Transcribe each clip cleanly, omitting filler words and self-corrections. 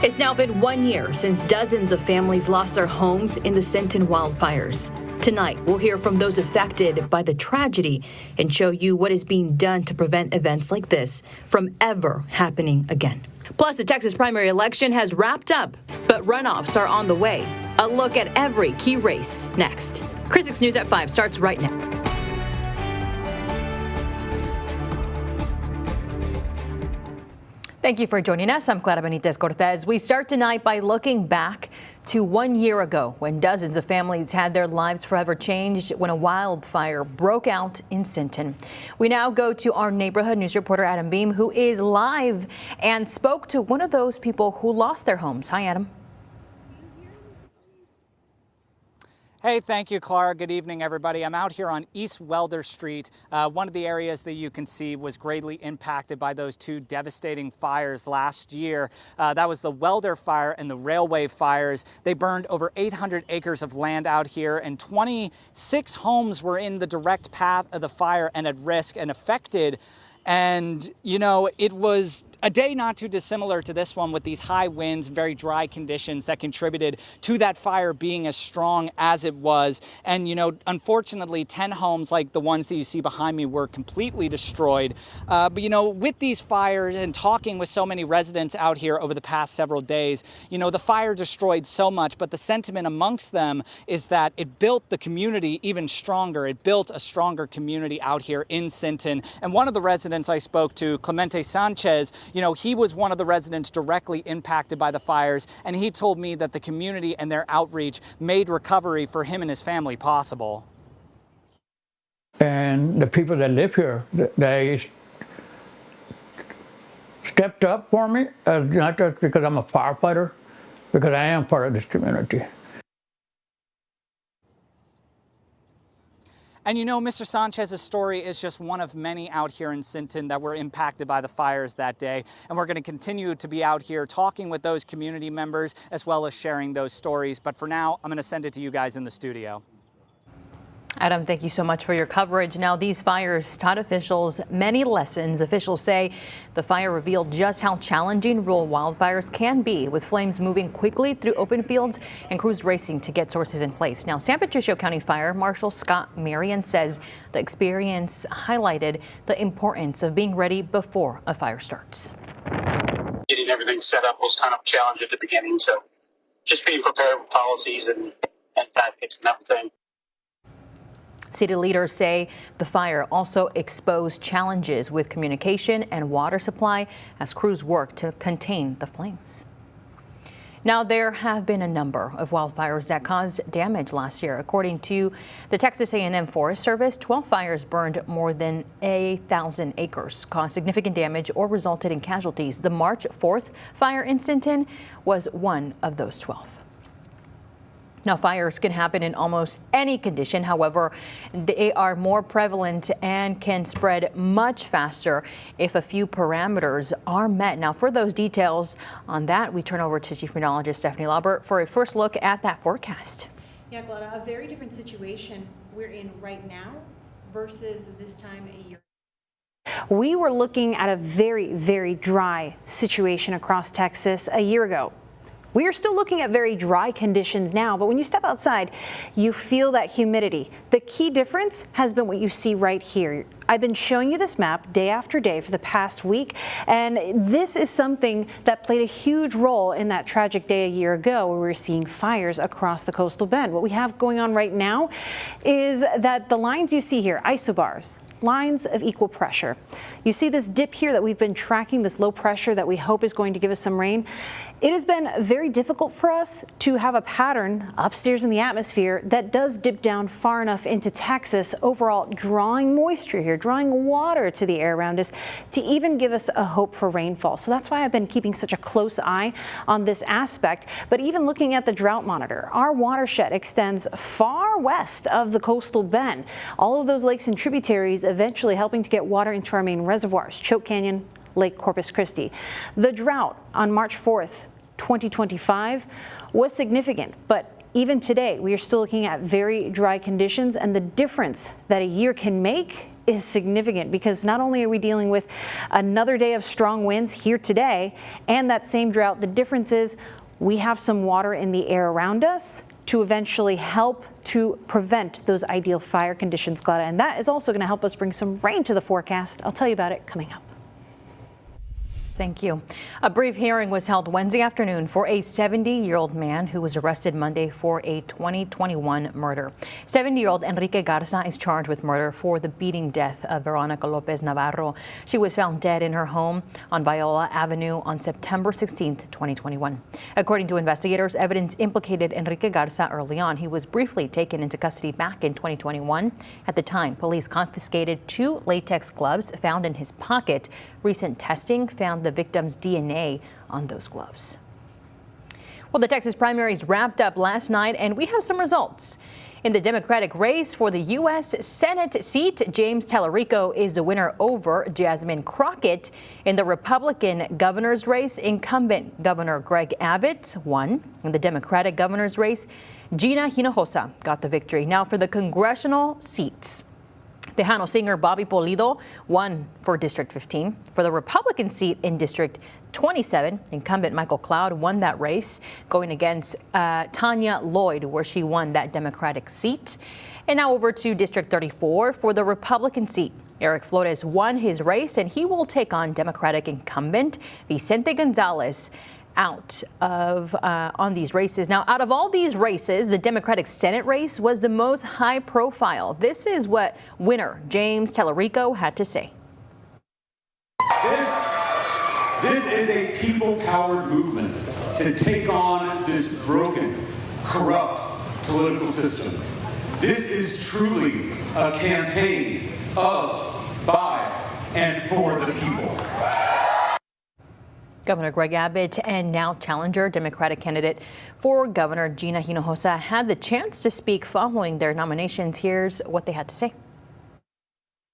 It's now been 1 year since dozens of families lost their homes in the Sinton wildfires. Tonight, we'll hear from those affected by the tragedy and show you what is being done to prevent events like this from ever happening again. Plus, the Texas primary election has wrapped up, but runoffs are on the way. A look at every key race next. Chris 6 News at 5 starts right now. Thank you for joining us. I'm Clara Benitez Cortez. We start tonight by looking back to 1 year ago when dozens of families had their lives forever changed when a wildfire broke out in Sinton. We now go to our neighborhood news reporter Adam Beam, who is live and spoke to one of those people who lost their homes. Hi, Adam. Hey, thank you, Clara. Good evening, everybody. I'm out here on East Welder Street. One of the areas that you can see was greatly impacted by those two devastating fires last year. That was the Welder fire and the railway fires. They burned over 800 acres of land out here, and 26 homes were in the direct path of the fire and at risk and affected. And, you know, it was a day not too dissimilar to this one with these high winds, very dry conditions that contributed to that fire being as strong as it was. And, you know, unfortunately, 10 homes like the ones that you see behind me were completely destroyed. But, you know, with these fires and talking with so many residents out here over the past several days, you know, the fire destroyed so much, but the sentiment amongst them is that it built the community even stronger. It built a stronger community out here in Sinton. And one of the residents I spoke to, Clemente Sanchez, you know, he was one of the residents directly impacted by the fires, and he told me that the community and their outreach made recovery for him and his family possible. And the people that live here, they stepped up for me, not just because I'm a firefighter, because I am part of this community. And you know, Mr. Sanchez's story is just one of many out here in Sinton that were impacted by the fires that day. And we're going to continue to be out here talking with those community members as well as sharing those stories. But for now, I'm going to send it to you guys in the studio. Adam, thank you so much for your coverage. Now, these fires taught officials many lessons. Officials say the fire revealed just how challenging rural wildfires can be, with flames moving quickly through open fields and crews racing to get sources in place. Now, San Patricio County Fire Marshal Scott Marion says the experience highlighted the importance of being ready before a fire starts. Getting everything set up was kind of a challenge at the beginning, so just being prepared with policies and tactics and everything. City leaders say the fire also exposed challenges with communication and water supply as crews work to contain the flames. Now, there have been a number of wildfires that caused damage last year. According to the Texas A&M Forest Service, 12 fires burned more than 1,000 acres, caused significant damage or resulted in casualties. The March 4th fire in Sinton was one of those 12. Now, fires can happen in almost any condition. However, they are more prevalent and can spread much faster if a few parameters are met. Now, for those details on that, we turn over to Chief Meteorologist Stephanie Laubert for a first look at that forecast. Yeah, Glada, a very different situation we're in right now versus this time a year. We were looking at a very, very dry situation across Texas a year ago. We are still looking at very dry conditions now, but when you step outside, you feel that humidity. The key difference has been what you see right here. I've been showing you this map day after day for the past week, and this is something that played a huge role in that tragic day a year ago where we were seeing fires across the coastal bend. What we have going on right now is that the lines you see here, isobars, lines of equal pressure. You see this dip here that we've been tracking, this low pressure that we hope is going to give us some rain. It has been very difficult for us to have a pattern upstairs in the atmosphere that does dip down far enough into Texas, overall drawing moisture here, drawing water to the air around us to even give us a hope for rainfall. So that's why I've been keeping such a close eye on this aspect. But even looking at the drought monitor, our watershed extends far west of the coastal bend. All of those lakes and tributaries eventually helping to get water into our main reservoirs, Choke Canyon, Lake Corpus Christi. The drought on March 4th, 2025 was significant, but even today we are still looking at very dry conditions, and the difference that a year can make is significant because not only are we dealing with another day of strong winds here today and that same drought, the difference is we have some water in the air around us to eventually help to prevent those ideal fire conditions, Glada. And that is also going to help us bring some rain to the forecast. I'll tell you about it coming up. Thank you. A brief hearing was held Wednesday afternoon for a 70-year-old man who was arrested Monday for a 2021 murder. 70-year-old Enrique Garza is charged with murder for the beating death of Veronica Lopez Navarro. She was found dead in her home on Viola Avenue on September 16, 2021. According to investigators, evidence implicated Enrique Garza early on. He was briefly taken into custody back in 2021. At the time, police confiscated 2 latex gloves found in his pocket. Recent testing found the victim's DNA on those gloves. Well, the Texas primaries wrapped up last night, and we have some results. In the Democratic race for the U.S. Senate seat, James Tallarico is the winner over Jasmine Crockett. In the Republican governor's race, incumbent Governor Greg Abbott won. In the Democratic governor's race, Gina Hinojosa got the victory. Now for the congressional seats. Tejano singer Bobby Pulido won for District 15. For the Republican seat in District 27, incumbent Michael Cloud won that race, going against Tanya Lloyd, where she won that Democratic seat. And now over to District 34 for the Republican seat. Eric Flores won his race, and he will take on Democratic incumbent Vicente Gonzalez on these races. Now, out of all these races, the Democratic Senate race was the most high profile. This is what winner James Tallarico had to say. This is a people-powered movement to take on this broken, corrupt political system. This is truly a campaign of, by, and for the people. Governor Greg Abbott and now challenger Democratic candidate for governor Gina Hinojosa had the chance to speak following their nominations. Here's what they had to say.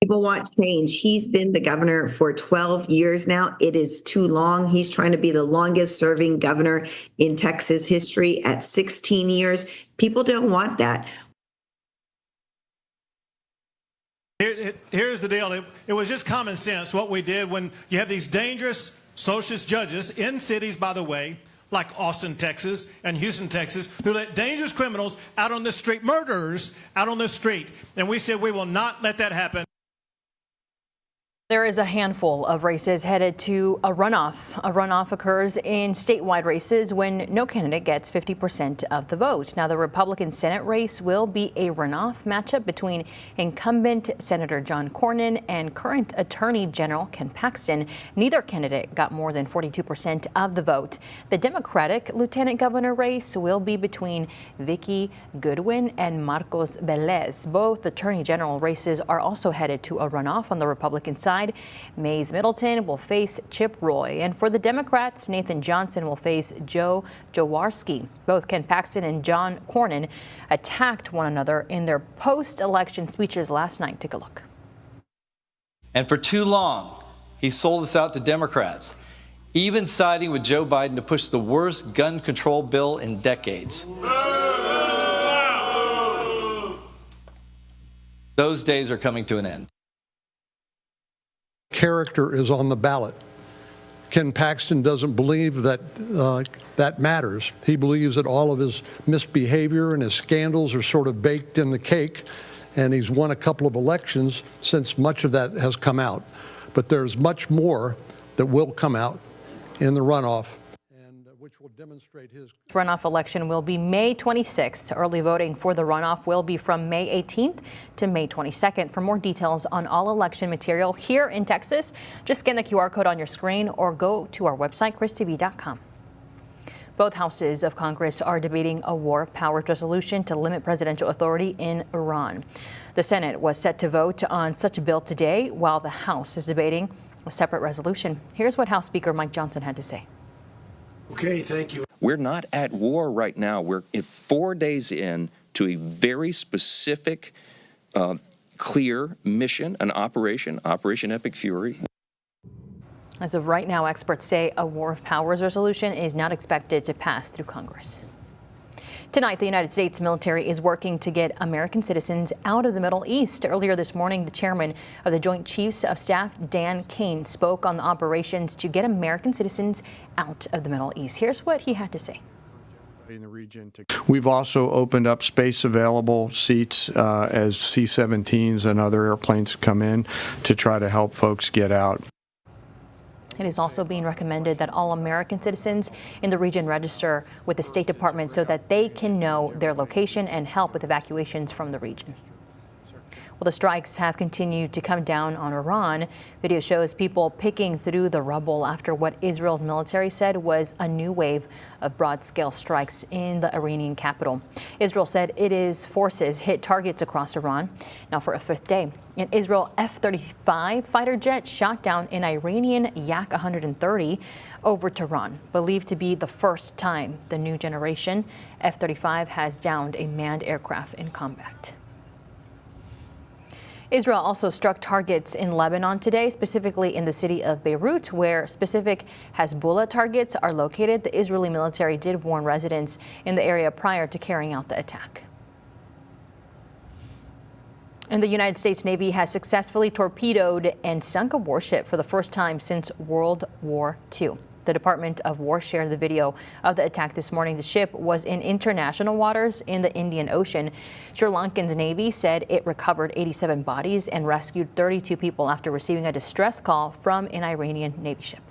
People want change. He's been the governor for 12 years now. It is too long. He's trying to be the longest serving governor in Texas history at 16 years. People don't want that. Here's the deal. It was just common sense what we did when you have these dangerous socialist judges in cities, by the way, like Austin, Texas, and Houston, Texas, who let dangerous criminals out on the street, murderers out on the street. And we said we will not let that happen. There is a handful of races headed to a runoff. A runoff occurs in statewide races when no candidate gets 50% of the vote. Now, the Republican Senate race will be a runoff matchup between incumbent Senator John Cornyn and current Attorney General Ken Paxton. Neither candidate got more than 42% of the vote. The Democratic Lieutenant Governor race will be between Vicky Goodwin and Marcos Velez. Both Attorney General races are also headed to a runoff on the Republican side. Mays Middleton will face Chip Roy. And for the Democrats, Nathan Johnson will face Joe Jaworski. Both Ken Paxton and John Cornyn attacked one another in their post-election speeches last night. Take a look. And for too long, he sold us out to Democrats, even siding with Joe Biden to push the worst gun control bill in decades. Those days are coming to an end. Character is on the ballot. Ken Paxton doesn't believe that that matters. He believes that all of his misbehavior and his scandals are sort of baked in the cake, and he's won a couple of elections since much of that has come out. But there's much more that will come out in the runoff, and which will demonstrate his runoff election will be May 26th. Early voting for the runoff will be from May 18th to May 22nd. For more details on all election material here in Texas, just scan the QR code on your screen or go to our website, christv.com. Both houses of Congress are debating a war of powers resolution to limit presidential authority in Iran. The Senate was set to vote on such a bill today, while the House is debating a separate resolution. Here's what House Speaker Mike Johnson had to say. Okay, thank you. We're not at war right now. We're 4 days in to a very specific, clear mission, an Operation Epic Fury. As of right now, experts say a war of powers resolution is not expected to pass through Congress. Tonight, the United States military is working to get American citizens out of the Middle East. Earlier this morning, the chairman of the Joint Chiefs of Staff, Dan Kane, spoke on the operations to get American citizens out of the Middle East. Here's what he had to say. In the region. We've also opened up space available seats as C-17s and other airplanes come in to try to help folks get out. It is also being recommended that all American citizens in the region register with the State Department so that they can know their location and help with evacuations from the region. Well, the strikes have continued to come down on Iran. Video shows people picking through the rubble after what Israel's military said was a new wave of broad-scale strikes in the Iranian capital. Israel said its forces hit targets across Iran. Now for a fifth day, an Israel F-35 fighter jet shot down an Iranian Yak-130 over Tehran, believed to be the first time the new generation F-35 has downed a manned aircraft in combat. Israel also struck targets in Lebanon today, specifically in the city of Beirut, where specific Hezbollah targets are located. The Israeli military did warn residents in the area prior to carrying out the attack. And the United States Navy has successfully torpedoed and sunk a warship for the first time since World War II. The Department of War shared the video of the attack this morning. The ship was in international waters in the Indian Ocean. Sri Lankan's Navy said it recovered 87 bodies and rescued 32 people after receiving a distress call from an Iranian Navy ship.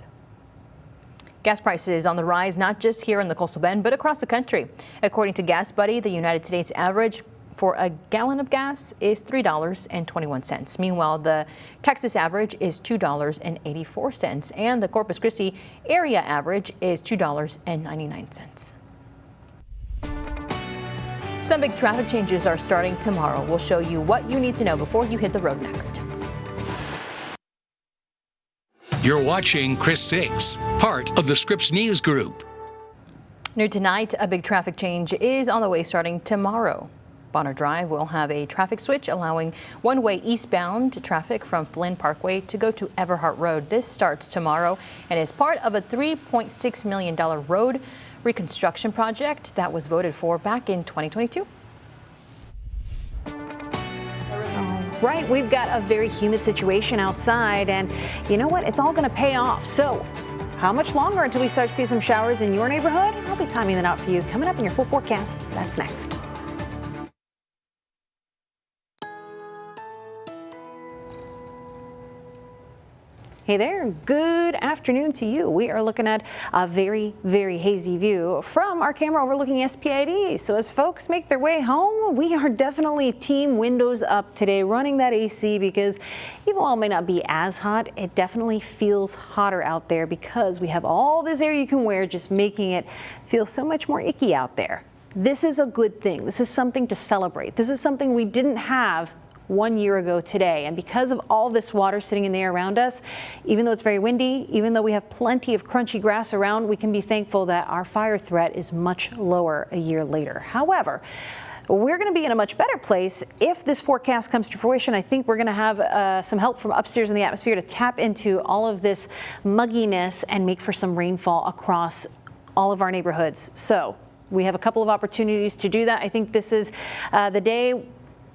Gas prices on the rise, not just here in the Coastal Bend, but across the country. According to Gas Buddy, the United States average for a gallon of gas is $3.21. Meanwhile, the Texas average is $2.84, and the Corpus Christi area average is $2.99. Some big traffic changes are starting tomorrow. We'll show you what you need to know before you hit the road next. You're watching Chris 6, part of the Scripps News Group. New tonight, a big traffic change is on the way starting tomorrow. Bonner Drive will have a traffic switch allowing one-way eastbound traffic from Flynn Parkway to go to Everhart Road. This starts tomorrow and is part of a $3.6 million road reconstruction project that was voted for back in 2022. Right, we've got a very humid situation outside, and you know what? It's all going to pay off. So how much longer until we start to see some showers in your neighborhood? I'll be timing that out for you coming up in your full forecast. That's next. Hey there, good afternoon to you. We are looking at a very, very hazy view from our camera overlooking SPID. So as folks make their way home, we are definitely team windows up today, running that AC because even while it may not be as hot, it definitely feels hotter out there because we have all this air you can wear, just making it feel so much more icky out there. This is a good thing. This is something to celebrate. This is something we didn't have 1 year ago today. And because of all this water sitting in the air around us, even though it's very windy, even though we have plenty of crunchy grass around, we can be thankful that our fire threat is much lower a year later. However, we're going to be in a much better place if this forecast comes to fruition. I think we're going to have some help from upstairs in the atmosphere to tap into all of this mugginess and make for some rainfall across all of our neighborhoods. So we have a couple of opportunities to do that. I think this is the day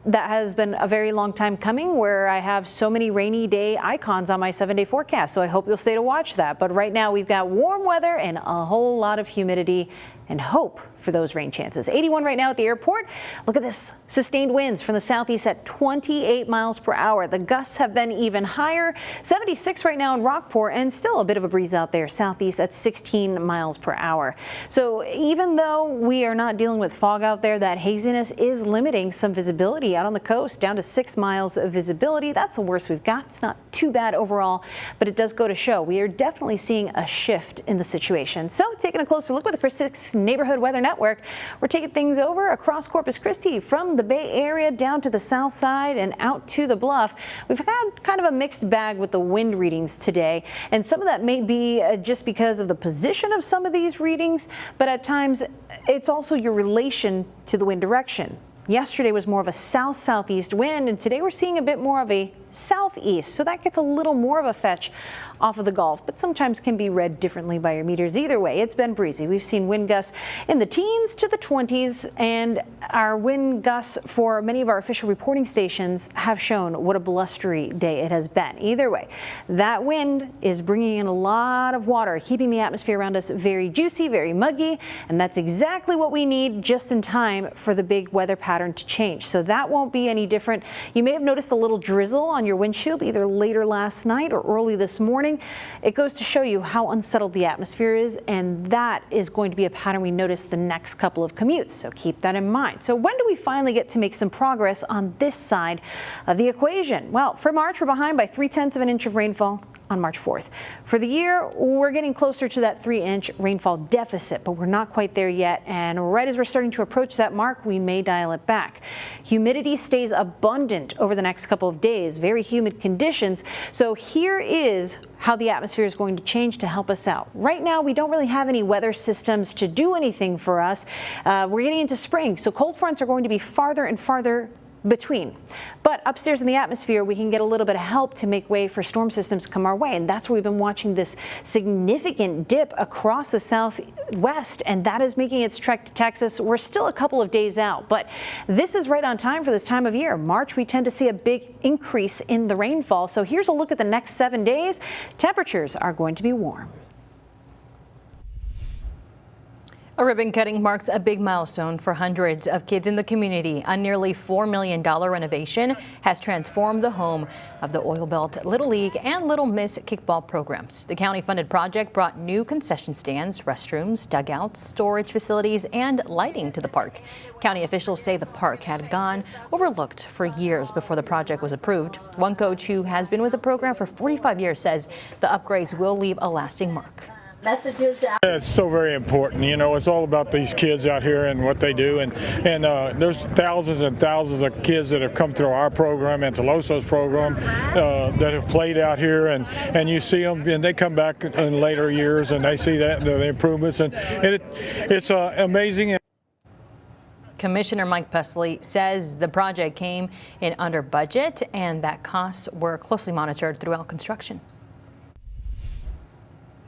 that has been a very long time coming where I have so many rainy day icons on my 7-day forecast. So I hope you'll stay to watch that. But right now we've got warm weather and a whole lot of humidity and hope for those rain chances. 81 right now at the airport. Look at this. Sustained winds from the southeast at 28 miles per hour. The gusts have been even higher. 76 right now in Rockport, and still a bit of a breeze out there southeast at 16 miles per hour. So even though we are not dealing with fog out there, that haziness is limiting some visibility out on the coast down to 6 miles of visibility. That's the worst we've got. It's not too bad overall, but it does go to show we are definitely seeing a shift in the situation. So taking a closer look with the Chris 6 Neighborhood Weather Network, we're taking things over across Corpus Christi from the Bay Area down to the south side and out to the Bluff. We've had kind of a mixed bag with the wind readings today, and some of that may be just because of the position of some of these readings, but at times it's also your relation to the wind direction. Yesterday was more of a south-southeast wind, and today we're seeing a bit more of a southeast. So that gets a little more of a fetch off of the Gulf, but sometimes can be read differently by your meters. Either way, it's been breezy. We've seen wind gusts in the teens to the 20s, and our wind gusts for many of our official reporting stations have shown what a blustery day it has been. Either way, that wind is bringing in a lot of water, keeping the atmosphere around us very juicy, very muggy, and that's exactly what we need just in time for the big weather pattern to change. So that won't be any different. You may have noticed a little drizzle on your windshield either later last night or early this morning. It goes to show you how unsettled the atmosphere is, and that is going to be a pattern we notice the next couple of commutes, so keep that in mind. So when do we finally get to make some progress on this side of the equation? Well, for March, we're behind by 0.3 of an inch of rainfall on March 4th. For the year, we're getting closer to that 3-inch rainfall deficit, but we're not quite there yet. And right as we're starting to approach that mark, we may dial it back. Humidity stays abundant over the next couple of days, very humid conditions. So here is how the atmosphere is going to change to help us out. Right now, we don't really have any weather systems to do anything for us. We're getting into spring, so cold fronts are going to be farther and farther between. But upstairs in the atmosphere, we can get a little bit of help to make way for storm systems to come our way. And that's where we've been watching this significant dip across the southwest, and that is making its trek to Texas. We're still a couple of days out, but this is right on time for this time of year. March, we tend to see a big increase in the rainfall. So here's a look at the next 7 days. Temperatures are going to be warm. A ribbon cutting marks a big milestone for hundreds of kids in the community. A nearly $4 million renovation has transformed the home of the Oil Belt Little League and Little Miss kickball programs. The county-funded project brought new concession stands, restrooms, dugouts, storage facilities, and lighting to the park. County officials say the park had gone overlooked for years before the project was approved. One coach who has been with the program for 45 years says the upgrades will leave a lasting mark. It's so very important. You know, it's all about these kids out here and what they do. And there's thousands and thousands of kids that have come through our program and Toloso's program that have played out here. And you see them, and they come back in later years, and they see that the improvements. And it's amazing. Commissioner Mike Pesley says the project came in under budget and that costs were closely monitored throughout construction.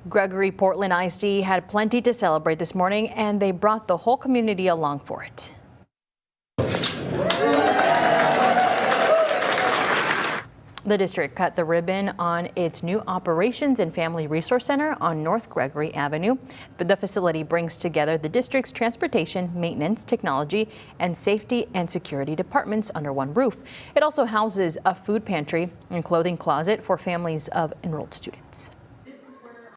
Gregory Portland ISD had plenty to celebrate this morning, and they brought the whole community along for it. The district cut the ribbon on its new Operations and Family Resource Center on North Gregory Avenue. The facility brings together the district's transportation, maintenance, technology, and safety and security departments under one roof. It also houses a food pantry and clothing closet for families of enrolled students.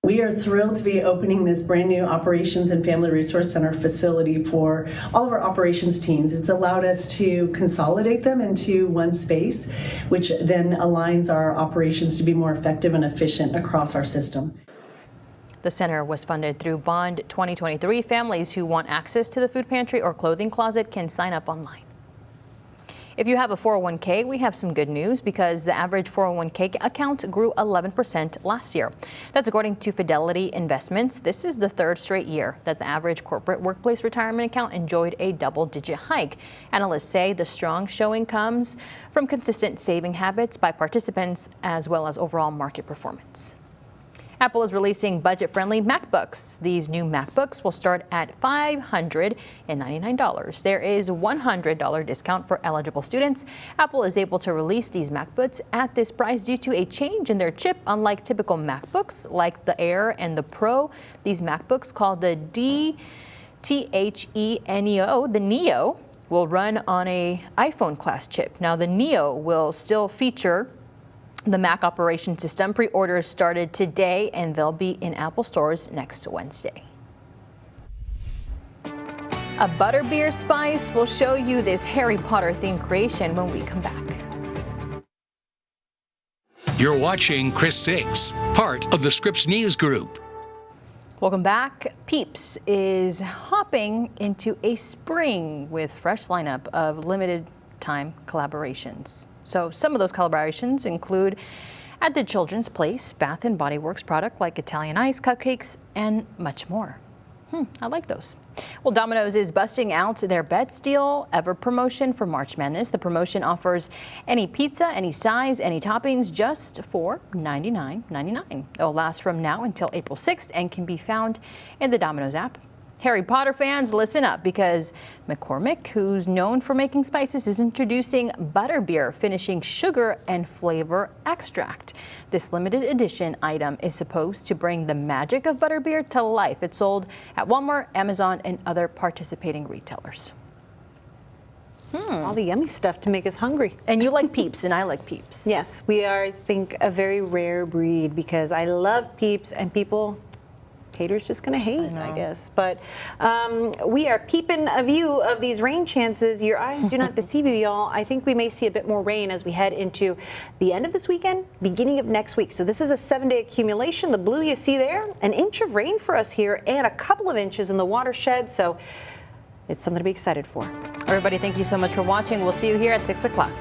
We are thrilled to be opening this brand new Operations and Family Resource Center facility for all of our operations teams. It's allowed us to consolidate them into one space, which then aligns our operations to be more effective and efficient across our system. The center was funded through Bond 2023. Families who want access to the food pantry or clothing closet can sign up online. If you have a 401k, we have some good news because the average 401k account grew 11% last year. That's according to Fidelity Investments. This is the third straight year that the average corporate workplace retirement account enjoyed a double-digit hike. Analysts say the strong showing comes from consistent saving habits by participants as well as overall market performance. Apple is releasing budget-friendly MacBooks. These new MacBooks will start at $599. There is a $100 discount for eligible students. Apple is able to release these MacBooks at this price due to a change in their chip. Unlike typical MacBooks like the Air and the Pro, these MacBooks called the DTHE-NEO, the Neo, will run on a iPhone class chip. Now the Neo will still feature the Mac operating system. Pre-orders started today and they'll be in Apple stores next Wednesday. A butterbeer spice will show you this Harry Potter themed creation when we come back. You're watching Chris 6, part of the Scripps News Group. Welcome back. Peeps is hopping into a spring with fresh lineup of limited time collaborations. So some of those collaborations include at the Children's Place, Bath & Body Works product like Italian Ice, cupcakes, and much more. I like those. Well, Domino's is busting out their Bet Steal Ever promotion for March Madness. The promotion offers any pizza, any size, any toppings, just for $99.99. It will last from now until April 6th and can be found in the Domino's app. Harry Potter fans, listen up, because McCormick, who's known for making spices, is introducing butterbeer, finishing sugar and flavor extract. This limited edition item is supposed to bring the magic of butterbeer to life. It's sold at Walmart, Amazon, and other participating retailers. All the yummy stuff to make us hungry. And you like Peeps, and I like Peeps. Yes, we are, I think, a very rare breed, because I love Peeps, and haters just going to hate, I guess. But we are peeping a view of these rain chances. Your eyes do not deceive you, y'all. I think we may see a bit more rain as we head into the end of this weekend, beginning of next week. So this is a 7-day accumulation. The blue you see there, an inch of rain for us here, and a couple of inches in the watershed. So it's something to be excited for. Everybody, thank you so much for watching. We'll see you here at 6 o'clock.